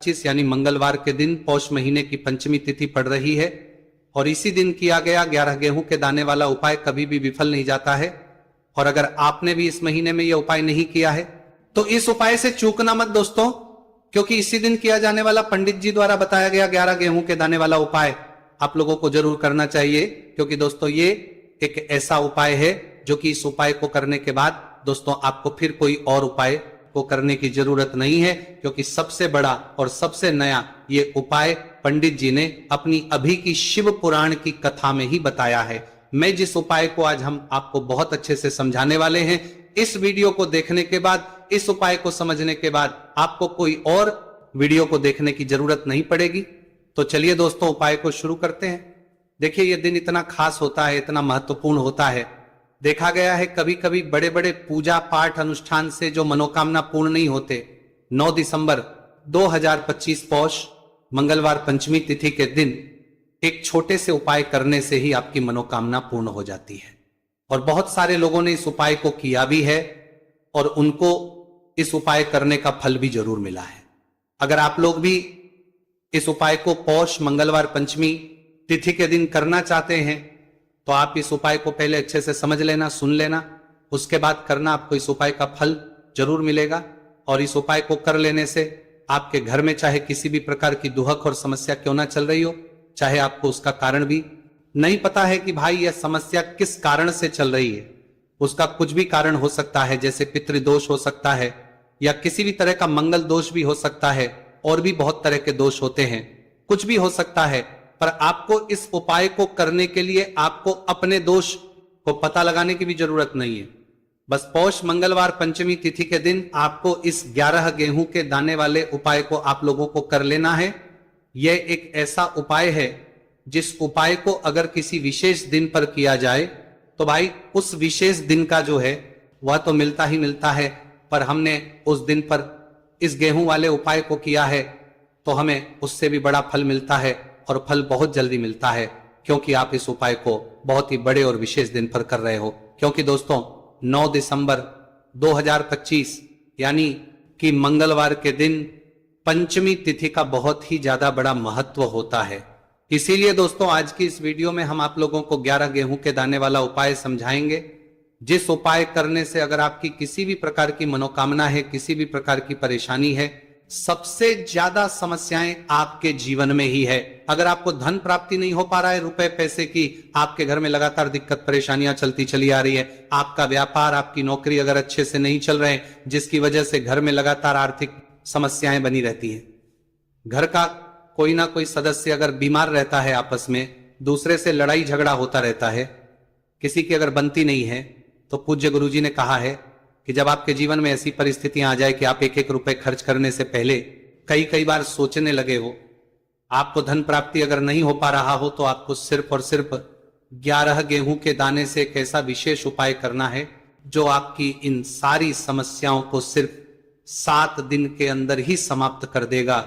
25 यानी मंगलवार के दिन पौष महीने की पंचमी तिथि पड़ रही है और इसी दिन किया गया 11 गेहूं के दाने वाला उपाय कभी भी विफल नहीं जाता है। और अगर आपने भी इस महीने में यह उपाय नहीं किया है तो इस उपाय से चूकना मत दोस्तों, क्योंकि इसी दिन किया जाने वाला पंडित जी द्वारा बताया गया 11 गेहूं के दाने वाला उपाय आप लोगों को जरूर करना चाहिए। क्योंकि दोस्तों ये एक ऐसा उपाय है जो कि इस उपाय को करने के बाद दोस्तों आपको फिर कोई और उपाय को करने की जरूरत नहीं है, क्योंकि सबसे बड़ा और सबसे नया ये उपाय पंडित जी ने अपनी अभी की शिव पुराण की कथा में ही बताया है। मैं जिस उपाय को आज हम आपको बहुत अच्छे से समझाने वाले हैं, इस वीडियो को देखने के बाद, इस उपाय को समझने के बाद आपको कोई और वीडियो को देखने की जरूरत नहीं पड़ेगी। तो चलिए दोस्तों उपाय को शुरू करते हैं। देखिए ये दिन इतना खास होता है, इतना महत्वपूर्ण होता है। देखा गया है कभी कभी बड़े बड़े पूजा पाठ अनुष्ठान से जो मनोकामना पूर्ण नहीं होते, 9 दिसंबर 2025 पौष मंगलवार पंचमी तिथि के दिन एक छोटे से उपाय करने से ही आपकी मनोकामना पूर्ण हो जाती है। और बहुत सारे लोगों ने इस उपाय को किया भी है और उनको इस उपाय करने का फल भी जरूर मिला है। अगर आप लोग भी इस उपाय को पौष मंगलवार पंचमी तिथि के दिन करना चाहते हैं तो आप इस उपाय को पहले अच्छे से समझ लेना, सुन लेना, उसके बाद करना, आपको इस उपाय का फल जरूर मिलेगा। और इस उपाय को कर लेने से आपके घर में चाहे किसी भी प्रकार की दुहक और समस्या क्यों ना चल रही हो, चाहे आपको उसका कारण भी नहीं पता है कि भाई यह समस्या किस कारण से चल रही है, उसका कुछ भी कारण हो सकता है, जैसे पितृदोष हो सकता है या किसी भी तरह का मंगल दोष भी हो सकता है, और भी बहुत तरह के दोष होते हैं, कुछ भी हो सकता है। पर आपको इस उपाय को करने के लिए आपको अपने दोष को पता लगाने की भी जरूरत नहीं है। बस पौष मंगलवार पंचमी तिथि के दिन आपको इस 11 गेहूं के दाने वाले उपाय को आप लोगों को कर लेना है। यह एक ऐसा उपाय है जिस उपाय को अगर किसी विशेष दिन पर किया जाए तो भाई उस विशेष दिन का जो है वह तो मिलता ही मिलता है, पर हमने उस दिन पर इस गेहूं वाले उपाय को किया है तो हमें उससे भी बड़ा फल मिलता है और फल बहुत जल्दी मिलता है, क्योंकि आप इस उपाय को बहुत ही बड़े और विशेष दिन पर कर रहे हो। क्योंकि दोस्तों 9 दिसंबर 2025 यानी कि मंगलवार के दिन पंचमी तिथि का बहुत ही ज्यादा बड़ा महत्व होता है। इसीलिए दोस्तों आज की इस वीडियो में हम आप लोगों को 11 गेहूं के दाने वाला उपाय समझाएंगे, जिस उपाय करने से अगर आपकी किसी भी प्रकार की मनोकामना है, किसी भी प्रकार की परेशानी है, सबसे ज्यादा समस्याएं आपके जीवन में ही है। अगर आपको धन प्राप्ति नहीं हो पा रहा है, रुपए पैसे की आपके घर में लगातार दिक्कत परेशानियां चलती चली आ रही है, आपका व्यापार आपकी नौकरी अगर अच्छे से नहीं चल रहे, जिसकी वजह से घर में लगातार आर्थिक समस्याएं बनी रहती है, घर का कोई ना कोई सदस्य अगर बीमार रहता है, आपस में दूसरे से लड़ाई झगड़ा होता रहता है, किसी की अगर बनती नहीं है, तो पूज्य गुरुजी ने कहा है कि जब आपके जीवन में ऐसी परिस्थितियां आ जाए कि आप एक एक रुपए खर्च करने से पहले कई बार सोचने लगे हो, आपको धन प्राप्ति अगर नहीं हो पा रहा हो, तो आपको सिर्फ और सिर्फ 11 गेहूं के दाने से एक ऐसा विशेष उपाय करना है जो आपकी इन सारी समस्याओं को सिर्फ 7 दिन के अंदर ही समाप्त कर देगा।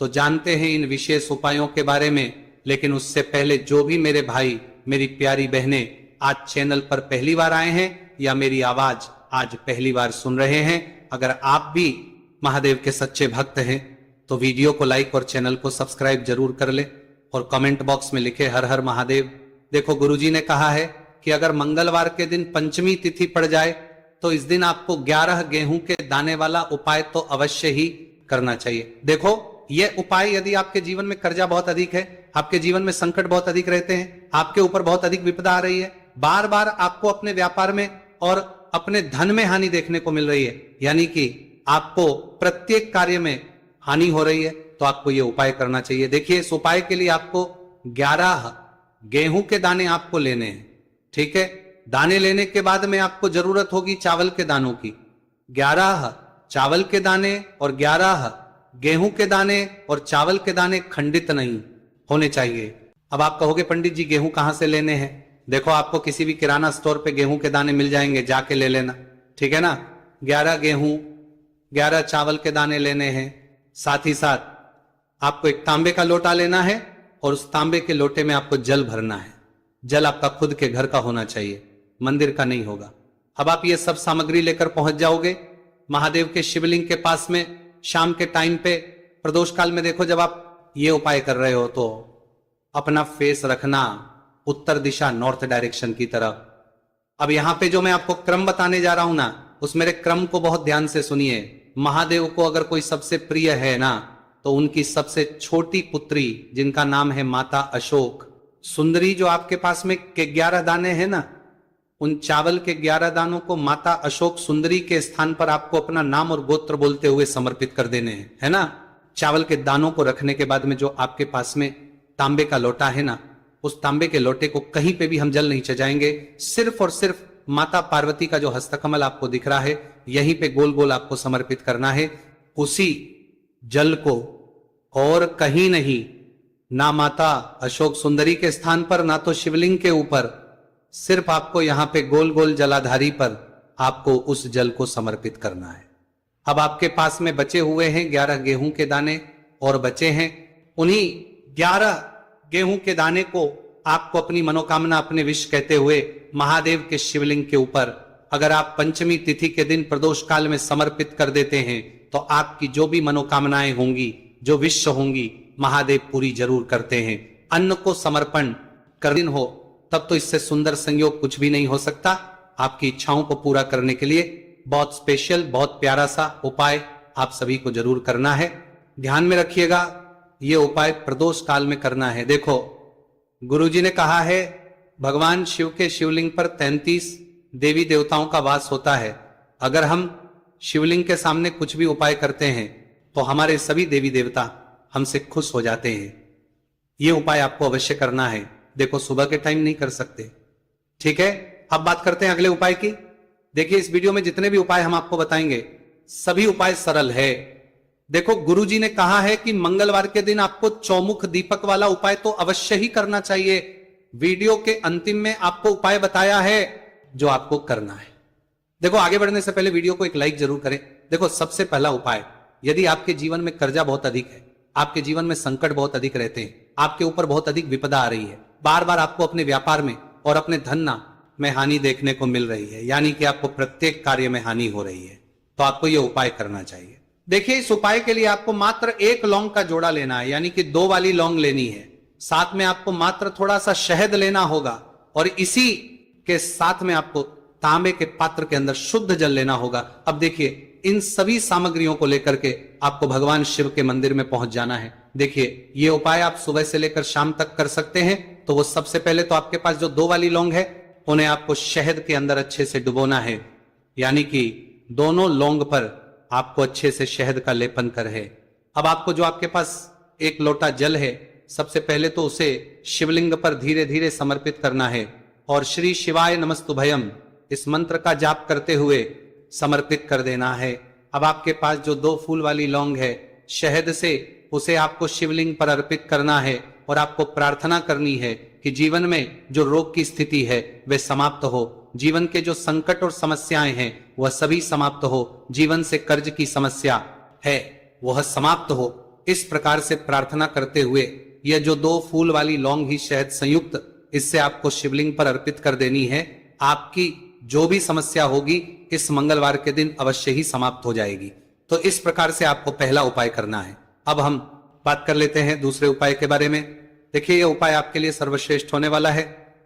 तो जानते हैं इन विशेष उपायों के बारे में, लेकिन उससे पहले जो भी मेरे भाई मेरी प्यारी बहनें आज चैनल पर पहली बार आए हैं या मेरी आवाज आज पहली बार सुन रहे हैं, अगर आप भी महादेव के सच्चे भक्त हैं तो वीडियो को लाइक और चैनल को सब्सक्राइब जरूर कर ले और कमेंट बॉक्स में लिखे हर हर महादेव। देखो गुरुजी ने कहा है कि अगर मंगलवार के दिन पंचमी तिथि पड़ जाए तो इस दिन आपको 11 गेहूं के दाने वाला उपाय तो अवश्य ही करना चाहिए। देखो यह उपाय यदि आपके जीवन में कर्जा बहुत अधिक है, आपके जीवन में संकट बहुत अधिक रहते हैं, आपके ऊपर बहुत अधिक विपदा आ रही है, बार बार आपको अपने व्यापार में और अपने धन में हानि देखने को मिल रही है, यानी कि आपको प्रत्येक कार्य में हानि हो रही है, तो आपको यह उपाय करना चाहिए। देखिए इस उपाय के लिए आपको 11 गेहूं के दाने आपको लेने हैं, ठीक है। दाने लेने के बाद में आपको जरूरत होगी चावल के दानों की। 11 चावल के दाने और 11 गेहूं के दाने और चावल के दाने खंडित नहीं होने चाहिए। अब आप कहोगे पंडित जी गेहूं कहां से लेने हैं? देखो आपको किसी भी किराना स्टोर पे गेहूं के दाने मिल जाएंगे, जाके ले लेना, ठीक है ना। 11 गेहूं 11 चावल के दाने लेने हैं। साथ ही साथ आपको एक तांबे का लोटा लेना है और उस तांबे के लोटे में आपको जल भरना है। जल आपका खुद के घर का होना चाहिए, मंदिर का नहीं होगा। अब आप ये सब सामग्री लेकर पहुंच जाओगे महादेव के शिवलिंग के पास में। शाम के टाइम पे प्रदोष काल में देखो, जब आप ये उपाय कर रहे हो तो अपना फेस रखना उत्तर दिशा, नॉर्थ डायरेक्शन की तरफ। अब यहां पे जो मैं आपको क्रम बताने जा रहा हूं ना, उस मेरे क्रम को बहुत ध्यान से सुनिए। महादेव को अगर कोई सबसे प्रिय है ना, तो उनकी सबसे छोटी पुत्री जिनका नाम है माता अशोक सुंदरी, जो आपके पास में के 11 दाने हैं ना, उन चावल के 11 दानों को माता अशोक सुंदरी के स्थान पर आपको अपना नाम और गोत्र बोलते हुए समर्पित कर देने हैं, है ना। चावल के दानों को रखने के बाद में जो आपके पास में तांबे का लोटा है ना, उस तांबे के लोटे को कहीं पे भी हम जल नहीं चढ़ाएंगे, सिर्फ और सिर्फ माता पार्वती का जो हस्तकमल आपको दिख रहा है, यहीं पे गोल गोल आपको समर्पित करना है। उसी जल को और कहीं नहीं, ना माता अशोक सुंदरी के स्थान पर, ना तो शिवलिंग के ऊपर, सिर्फ आपको यहां पे गोल गोल जलाधारी पर आपको उस जल को समर्पित करना है। अब आपके पास में बचे हुए हैं 11 गेहूं के दाने और बचे हैं, उन्हीं 11 गेहूं के दाने को आपको अपनी मनोकामना, अपने विश कहते हुए महादेव के शिवलिंग के ऊपर अगर आप पंचमी तिथि के दिन प्रदोष काल में समर्पित कर देते हैं, तो आपकी जो भी मनोकामनाएं होंगी, जो विश होंगी, महादेव पूरी जरूर करते हैं। अन्न को समर्पण कर दिन हो, तब तो इससे सुंदर संयोग कुछ भी नहीं हो सकता। आपकी इच्छाओं को पूरा करने के लिए बहुत स्पेशल, बहुत प्यारा सा उपाय आप सभी को जरूर करना है। ध्यान में रखिएगा, यह उपाय प्रदोष काल में करना है। देखो, गुरुजी ने कहा है भगवान शिव के शिवलिंग पर 33 देवी देवताओं का वास होता है। अगर हम शिवलिंग के सामने कुछ भी उपाय करते हैं तो हमारे सभी देवी देवता हमसे खुश हो जाते हैं। यह उपाय आपको अवश्य करना है। देखो, सुबह के टाइम नहीं कर सकते, ठीक है। अब बात करते हैं अगले उपाय की। देखिए, इस वीडियो में जितने भी उपाय हम आपको बताएंगे, सभी उपाय सरल है। देखो, गुरुजी ने कहा है कि मंगलवार के दिन आपको चौमुख दीपक वाला उपाय तो अवश्य ही करना चाहिए। वीडियो के अंतिम में आपको उपाय बताया है जो आपको करना है। देखो, आगे बढ़ने से पहले वीडियो को एक लाइक जरूर करें। देखो, सबसे पहला उपाय, यदि आपके जीवन में कर्जा बहुत अधिक है, आपके जीवन में संकट बहुत अधिक रहते हैं, आपके ऊपर बहुत अधिक विपदा आ रही है, बार बार आपको अपने व्यापार में और अपने धन में हानि देखने को मिल रही है, यानी कि आपको प्रत्येक कार्य में हानि हो रही है, तो आपको यह उपाय करना चाहिए। देखिए, इस उपाय के लिए आपको मात्र एक लौंग का जोड़ा लेना है, यानी कि 2 वाली लौंग लेनी है। साथ में आपको मात्र थोड़ा सा शहद लेना होगा, और इसी के साथ में आपको तांबे के पात्र के अंदर शुद्ध जल लेना होगा। अब देखिए, इन सभी सामग्रियों को लेकर के आपको भगवान शिव के मंदिर में पहुंच जाना है। देखिए, ये उपाय आप सुबह से लेकर शाम तक कर सकते हैं। तो वो सबसे पहले तो आपके पास जो 2 वाली लौंग है, उन्हें आपको शहद के अंदर अच्छे से डुबोना है, यानी कि दोनों लौंग पर आपको अच्छे से शहद का लेपन कर है। अब आपको जो आपके पास एक लोटा जल है, सबसे पहले तो उसे शिवलिंग पर धीरे धीरे समर्पित करना है और श्री शिवाय नमस्तुभयम इस मंत्र का जाप करते हुए समर्पित कर देना है। अब आपके पास जो 2 फूल वाली लौंग है, शहद से उसे आपको शिवलिंग पर अर्पित करना है और आपको प्रार्थना करनी है कि जीवन में जो रोग की स्थिति है वह समाप्त हो, जीवन के जो संकट और समस्याएं हैं वह सभी समाप्त हो, जीवन से कर्ज की समस्या है वह समाप्त हो। इस प्रकार से प्रार्थना करते हुए यह जो 2 फूल वाली लौंग ही शहद संयुक्त, इससे आपको शिवलिंग पर अर्पित कर देनी है। आपकी जो भी समस्या होगी इस मंगलवार के दिन अवश्य ही समाप्त हो जाएगी। तो इस प्रकार से आपको पहला उपाय करना है। अब हम बात कर लेते हैं दूसरे उपाय के बारे में। देखिए, यह उपाय आपके लिए सर्वश्रेष्ठ होने वाला है।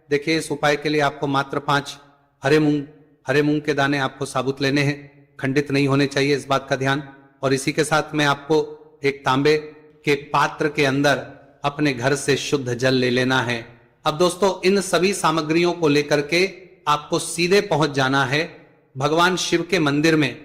देखिए, इस उपाय के लिए आपको मात्र 5 हरे मूंग के दाने आपको साबुत लेने हैं, खंडित नहीं होने चाहिए, इस बात का ध्यान। और इसी के साथ में आपको एक तांबे के पात्र के अंदर अपने घर से शुद्ध जल ले लेना है। अब दोस्तों, इन सभी सामग्रियों को लेकर के आपको सीधे पहुंच जाना है भगवान शिव के मंदिर में।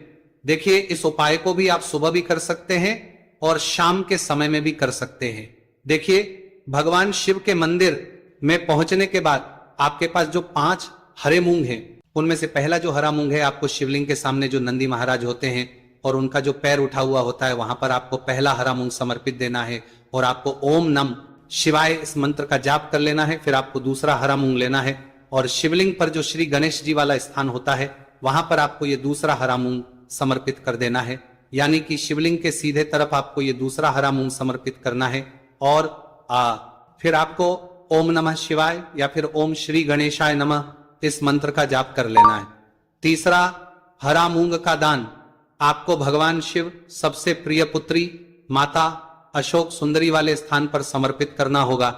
देखिए, इस उपाय को भी आप सुबह भी कर सकते हैं और शाम के समय में भी कर सकते हैं। देखिए, भगवान शिव के मंदिर में पहुंचने के बाद आपके पास जो 5 हरे मूंग हैं, उनमें से पहला जो हरा मूंग है, आपको शिवलिंग के सामने जो नंदी महाराज होते हैं और उनका जो पैर उठा हुआ होता है, वहां पर आपको पहला हरा मूंग समर्पित देना है और आपको ओम नम शिवाय इस मंत्र का जाप कर लेना है। फिर आपको दूसरा हरा मूंग लेना है और शिवलिंग पर जो श्री गणेश जी वाला स्थान होता है, वहां पर आपको ये दूसरा हरा मूंग समर्पित कर देना है, यानी कि शिवलिंग के सीधे तरफ आपको ये दूसरा हरा मूंग समर्पित करना है। और फिर आपको ओम नमः शिवाय या फिर ओम श्री गणेशाय नमः इस मंत्र का जाप कर लेना है। तीसरा हरा मूंग का दान आपको भगवान शिव सबसे प्रिय पुत्री माता अशोक सुंदरी वाले स्थान पर समर्पित करना होगा।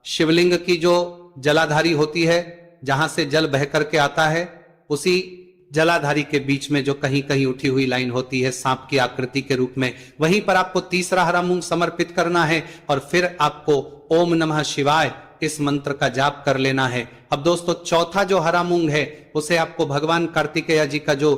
शिवलिंग की जो जलाधारी होती है, जहां से जल बह करके आता है, उसी जलाधारी के बीच में जो कहीं कहीं उठी हुई लाइन होती है सांप की आकृति के रूप में, वहीं पर आपको तीसरा हरा मूंग समर्पित करना है और फिर आपको ओम नमः शिवाय इस मंत्र का जाप कर लेना है। अब दोस्तों चौथा जो हरा मूंग है उसे आपको भगवान कार्तिकेय जी का जो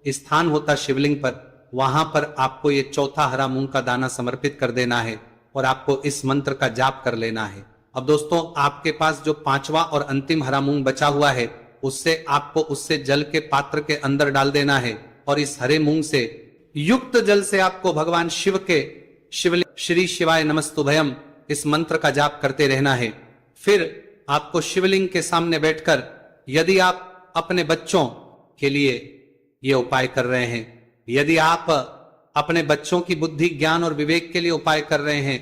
स्थान होता शिवलिंग पर, वहां पर आपको ये चौथा हरा मूंग का दाना समर्पित कर देना है और आपको इस मंत्र का जाप कर लेना है। अब दोस्तों आपके पास जो पांचवा और अंतिम हरा मूंग बचा हुआ है, उससे आपको उससे जल के पात्र के अंदर डाल देना है और इस हरे मूंग से युक्त जल से आपको भगवान शिव के शिवलिंग श्री शिवाय नमस्तुभयम इस मंत्र का जाप करते रहना है। फिर आपको शिवलिंग के सामने बैठकर, यदि आप अपने बच्चों के लिए ये उपाय कर रहे हैं, यदि आप अपने बच्चों की बुद्धि ज्ञान और विवेक के लिए उपाय कर रहे हैं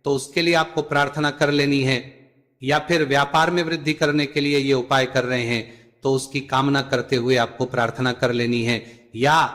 तो उसके लिए आपको प्रार्थना कर लेनी है, या फिर व्यापार में वृद्धि करने के लिए ये उपाय कर रहे हैं तो उसकी कामना करते हुए आपको प्रार्थना कर लेनी है, या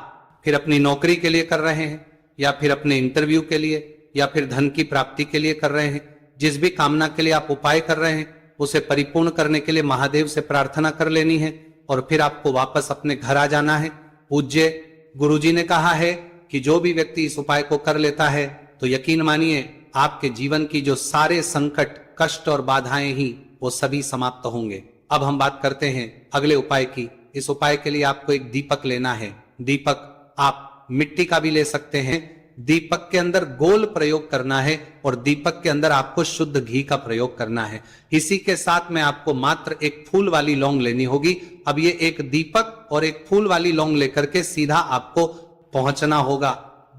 फिर अपनी नौकरी के लिए कर रहे हैं, या फिर अपने इंटरव्यू के लिए, या फिर धन की प्राप्ति के लिए कर रहे हैं। जिस भी कामना के लिए आप उपाय कर रहे हैं उसे परिपूर्ण करने के लिए महादेव से प्रार्थना कर लेनी है और फिर आपको वापस अपने घर आ जाना है। पूज्य गुरुजी ने कहा है कि जो भी व्यक्ति इस उपाय को कर लेता है तो यकीन मानिए आपके जीवन की जो सारे संकट कष्ट और बाधाएं ही वो सभी समाप्त होंगे। अब हम बात करते हैं अगले उपाय की। इस उपाय के लिए आपको एक दीपक लेना है। दीपक आप मिट्टी का भी ले सकते हैं। दीपक के अंदर गोल प्रयोग करना है और दीपक के अंदर आपको शुद्ध घी का प्रयोग करना है। इसी के साथ में आपको मात्र एक फूल वाली लौंग लेनी होगी। अब ये एक दीपक और एक फूल वाली लौंग लेकर के सीधा आपको पहुंचना होगा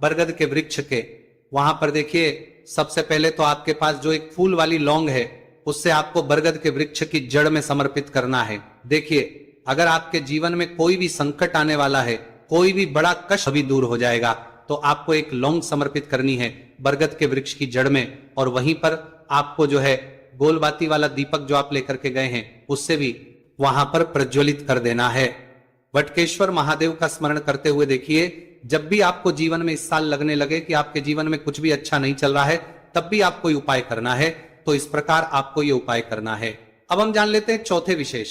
बरगद के वृक्ष के। वहां पर देखिए सबसे पहले तो आपके पास जो एक फूल वाली लौंग है उससे आपको बरगद के वृक्ष की जड़ में समर्पित करना है। देखिए अगर आपके जीवन में कोई भी संकट आने वाला है, कोई भी बड़ा कष्ट भी दूर हो जाएगा, तो आपको एक लौंग समर्पित करनी है बरगद के वृक्ष की जड़ में, और वहीं पर आपको जो है गोलबाती वाला दीपक जो आप लेकर के गए हैं उससे भी वहां पर प्रज्वलित कर देना है। वटकेश्वर महादेव का स्मरण करते हुए देखिए, जब भी आपको जीवन में इस साल लगने लगे कि आपके जीवन में कुछ भी अच्छा नहीं चल रहा है, तब भी आपको ये उपाय करना है। तो इस प्रकार आपको ये उपाय करना है। अब हम जान लेते हैं चौथे विशेष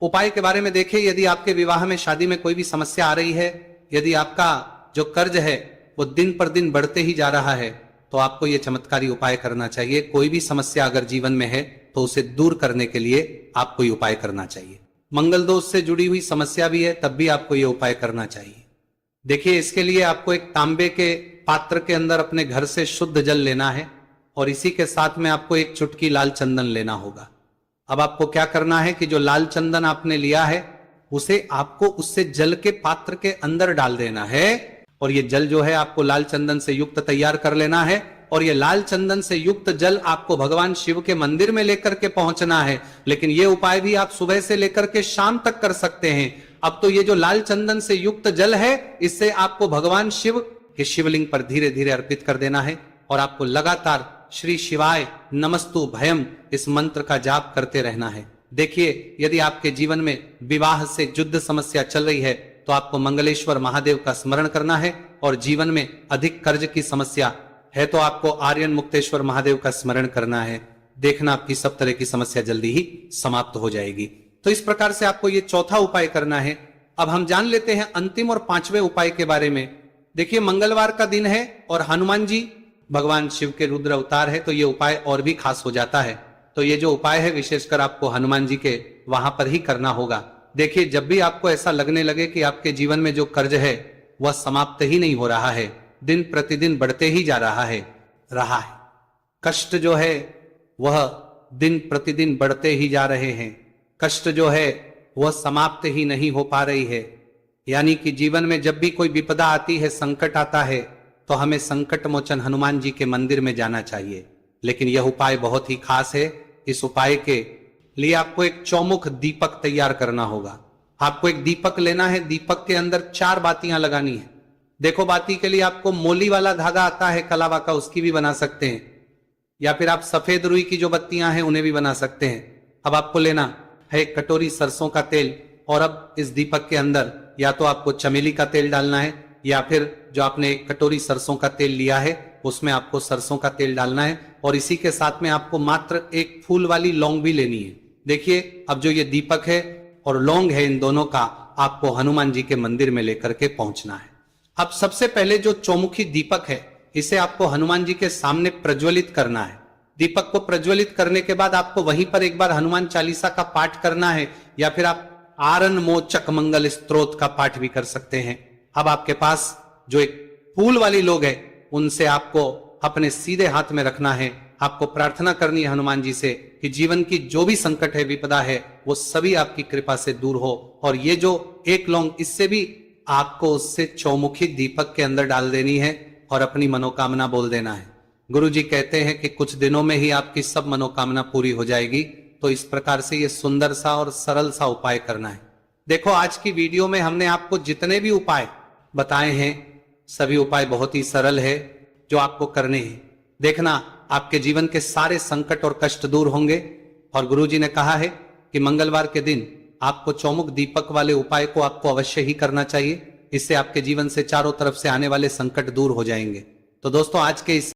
उपाय के बारे में। देखिए यदि आपके विवाह में शादी में कोई भी समस्या आ रही है, यदि आपका जो कर्ज है वो दिन पर दिन बढ़ते ही जा रहा है, तो आपको ये चमत्कारी उपाय करना चाहिए। कोई भी समस्या अगर जीवन में है तो उसे दूर करने के लिए आपको ये उपाय करना चाहिए। मंगल दोष से जुड़ी हुई समस्या भी है, तब भी आपको ये उपाय करना चाहिए। देखिए इसके लिए आपको एक तांबे के पात्र के अंदर अपने घर से शुद्ध जल लेना है और इसी के साथ में आपको एक चुटकी लाल चंदन लेना होगा। अब आपको क्या करना है कि जो लाल चंदन आपने लिया है उसे आपको उससे जल के पात्र के अंदर डाल देना है, और ये जल जो है आपको लाल चंदन से युक्त तैयार कर लेना है, और ये लाल चंदन से युक्त जल आपको भगवान शिव के मंदिर में लेकर के पहुंचना है। लेकिन ये उपाय भी आप सुबह से लेकर के शाम तक कर सकते हैं। अब तो ये जो लाल चंदन से युक्त जल है इससे आपको भगवान शिव के शिवलिंग पर धीरे धीरे अर्पित कर देना है और आपको लगातार श्री शिवाय नमस्तु भयम इस मंत्र का जाप करते रहना है। देखिए यदि आपके जीवन में विवाह से युद्ध समस्या चल रही है तो आपको मंगलेश्वर महादेव का स्मरण करना है, और जीवन में अधिक कर्ज की समस्या है तो आपको आर्यन मुक्तेश्वर महादेव का स्मरण करना है। देखना आपकी सब तरह की समस्या जल्दी ही समाप्त हो जाएगी। तो इस प्रकार से आपको ये चौथा उपाय करना है। अब हम जान लेते हैं अंतिम और पांचवें उपाय के बारे में। देखिए मंगलवार का दिन है और हनुमान जी भगवान शिव के रुद्र अवतार है, तो ये उपाय और भी खास हो जाता है। तो ये जो उपाय है विशेषकर आपको हनुमान जी के वहां पर ही करना होगा। देखिए जब भी आपको ऐसा लगने लगे कि आपके जीवन में जो कर्ज है वह समाप्त ही नहीं हो रहा है, दिन प्रतिदिन बढ़ते ही जा रहा है, कष्ट जो है वह दिन प्रतिदिन बढ़ते ही जा रहे हैं, कष्ट जो है वह समाप्त ही नहीं हो पा रही है, यानी कि जीवन में जब भी कोई विपदा आती है, संकट आता है, तो हमें संकट मोचन हनुमान जी के मंदिर में जाना चाहिए। लेकिन यह उपाय बहुत ही खास है। इस उपाय के लिए आपको एक चौमुख दीपक तैयार करना होगा। आपको एक दीपक लेना है, दीपक के अंदर 4 बातियां लगानी है। देखो बाती के लिए आपको मोली वाला धागा आता है कलावा का, उसकी भी बना सकते हैं, या फिर आप सफेद रुई की जो बत्तियां हैं उन्हें भी बना सकते हैं। अब आपको लेना है एक कटोरी सरसों का तेल, और अब इस दीपक के अंदर या तो आपको चमेली का तेल डालना है या फिर जो आपने एक कटोरी सरसों का तेल लिया है उसमें आपको सरसों का तेल डालना है और इसी के साथ में आपको मात्र एक फूल वाली लौंग भी लेनी है। देखिए अब जो ये दीपक है और लौंग है, इन दोनों का आपको हनुमान जी के मंदिर में लेकर के पहुंचना है। अब सबसे पहले जो चौमुखी दीपक है इसे आपको हनुमान जी के सामने प्रज्वलित करना है। दीपक को प्रज्वलित करने के बाद आपको वहीं पर एक बार हनुमान चालीसा का पाठ करना है या फिर आप आरन मोचक मंगल स्तोत्र का पाठ भी कर सकते हैं। अब आपके पास जो एक फूल वाली लोग है उनसे आपको अपने सीधे हाथ में रखना है। आपको प्रार्थना करनी है हनुमान जी से कि जीवन की जो भी संकट है, विपदा है, वो सभी आपकी कृपा से दूर हो। और ये जो एक लौंग, इससे भी आपको उससे चौमुखी दीपक के अंदर डाल देनी है और अपनी मनोकामना बोल देना है। गुरु जी कहते हैं कि कुछ दिनों में ही आपकी सब मनोकामना पूरी हो जाएगी। तो इस प्रकार से ये सुंदर सा और सरल सा उपाय करना है। देखो आज की वीडियो में हमने आपको जितने भी उपाय बताए हैं सभी उपाय बहुत ही सरल है जो आपको करने हैं। देखना आपके जीवन के सारे संकट और कष्ट दूर होंगे। और गुरु जी ने कहा है कि मंगलवार के दिन आपको चौमुख दीपक वाले उपाय को आपको अवश्य ही करना चाहिए। इससे आपके जीवन से चारों तरफ से आने वाले संकट दूर हो जाएंगे। तो दोस्तों आज के इस